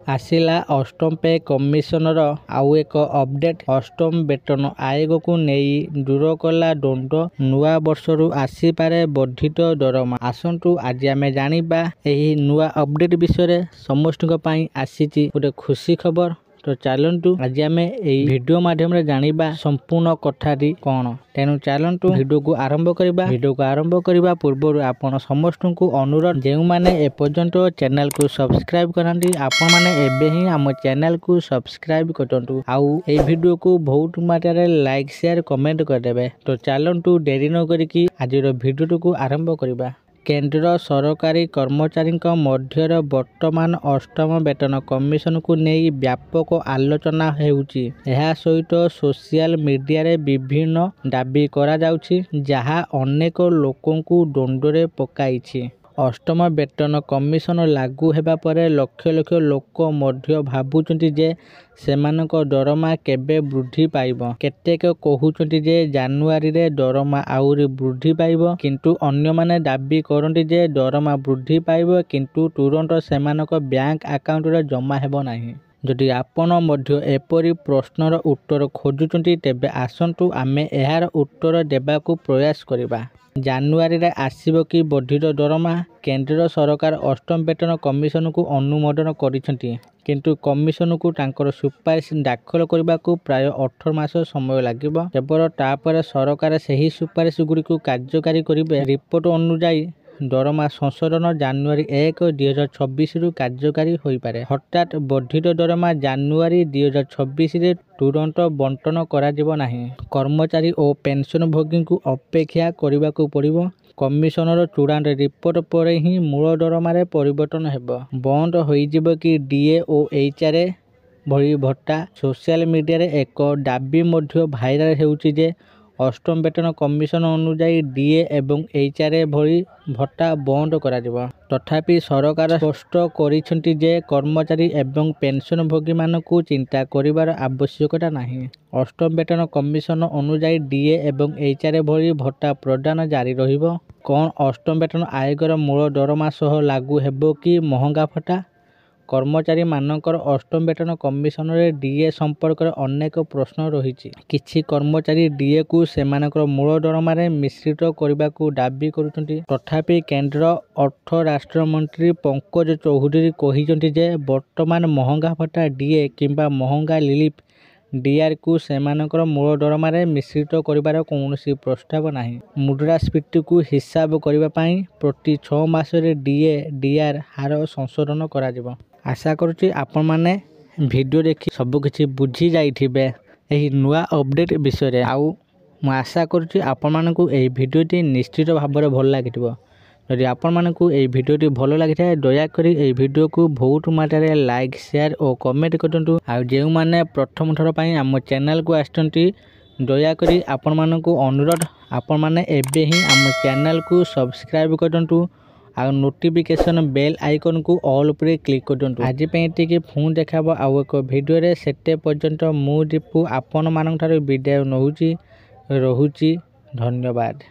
आसिला अष्टम पे कमिशनर आउ एक अपडेट। अष्टम वेतन आयोग को नहीं दूर कला दंड। नुआ वर्षरु आसीपारे वर्धित दरमा। आसंतु आज आमे जानिबा एही नुआ अपडेट विषय समस्त आसीची गोटे खुशी खबर। तो चलतु आज आम वीडियो माध्यम जानिबा संपूर्ण कथाटी कौन। तेणु चलतु वीडियो को आरंभ करबा। वीडियो को आरंभ करबा पूर्व आपण समस्त को अनुरोध जो माने एपर्यंत चैनल को सब्सक्राइब करंती आपण माने एबे ही आम चैनल को सब्सक्राइब करंतु आउ ए वीडियो को बहुत मात्रा लाइक शेयर कमेंट करदेबे। तो चलतु देरी न करिकी आज वीडियो को आरंभ करबा। केंद्र सरकारी कर्मचारी मध्यर वर्तमान अष्टम वेतन कमिशन को नहीं व्यापक आलोचना हेउची। एहा सहित सोशल मीडिया रे विभिन्न दाबी करा जाउची जहा अनेक लोकों को दंडरे पकाइछि। अष्टम वेतन कमिशन लागू हेबा परे लक्ष लक्ष लोक मध्य भाबुचंती जे सेमानक दरमा केबे वृद्धि पाइबो। केतेक कहउचंती जे जनवरी रे दरमा आउरी वृद्धि पाइबो, किंतु अन्य माने दाबी करंती जे दरमा वृद्धि पाइबो किंतु तुरंत सेमानक बैंक अकाउंट रे जमा हेबो नाही। जदि आपण मध्य एपरी प्रश्नर उत्तर खोजुचंती तेबे आसंतु आमे एहार उत्तर देबाकू प्रयास करिबा। जनवरी रे आसीबो कि वर्धित दरमा। केंद्र सरकार अष्टम वेतन कमिशन को अनुमोदन करिसेंती, किंतु कमिशन को तांकर सुपारिश दाखल करने को प्राय 18 मास समय लागिबो। केवल तापर सरकार सही सुपारिश गुड़ी को कार्यकारी करिवे। रिपोर्ट अनुसार दरमा संशोधन जनवरी 1, 2026 रु कार्यकारी होई पारे। हठात वर्धित दरमा जनवरी 2026 रे तुरंत बंटन करा जिवो नाही। कर्मचारी और पेंशन भोगी को अपेक्षा करने को पड़िबो। कमिशनर चूड़ांत रिपोर्ट पर ही मूल दरमारे परिवर्तन हेबो। बंद होई जिवो कि डीए और एचआरए भरी भत्ता। सोशल मीडिया रे एक दाबी मध्य भाइराल हेउची जे अष्टम वेतन कमिशन अनुसार डीए एवं एचआरए भरी भत्ता बंद करा जिवो। तथापि सरकार स्पष्ट करिसेंती जे कर्मचारी एवं पेंशन भोगी मानकू चिंता करिवार आवश्यकता नाही। अष्टम वेतन कमिशन अनुसार डीए एवं एचआरए भरी भत्ता प्रदान जारी रहिबो। कौन अष्टम वेतन आयोगर मूल दरमा सह लागू हेबो कि महंगा भत्ता? कर्मचारी मानकर अष्टम वेतन कमिशन रे डीए संपर्क अनेक प्रश्न रही। किछि कर्मचारी डीए को सेमानकर मूल दरमा रे मिश्रित करने को दाबी करुछंती। तथापि केंद्र अर्थ राष्ट्र मंत्री पंकज चौधरी कहिसेंती जे वर्तमान महंगा भत्ता डीए किंबा महंगा रिलीफ डीआर को सेमानकर मूल दरमा रे मिश्रित करिवार कौनसी प्रस्ताव नाही। मुद्रास्फीति को हिसाब करिबा पई प्रति 6 मास रे डीए डीआर हार संशोधन करा जिवो। आशा करुछि आपण माने वीडियो देखि सब किछि बुझी जाइथिबे एही नुआ अपडेट विषय रे। आउ मु आशा करुछि आपण मानकू एही वीडियोटी निश्चित भाबरे भल लागिथिबो। जदि आपण मानकू एही वीडियोटी भल लागिथाय दया करी एही वीडियो को बहुत मात्रा लाइक शेयर और कमेंट करंतु। आ जेउ माने प्रथम थर पई हम चैनल को आस्तंती दया करी आपण मानकू अनुरोध आपण माने एबे ही हम चैनल को सब्सक्राइब करंतु आ नोटिफिकेशन बेल आइकन को ऑल पर क्लिक करंतु। आज पे एतिके फोन देखाबो आउ एक वीडियो रे। सेते पर्यंत मु दीपू आपण मानक थारे विदाय नहुची रहुची। धन्यवाद।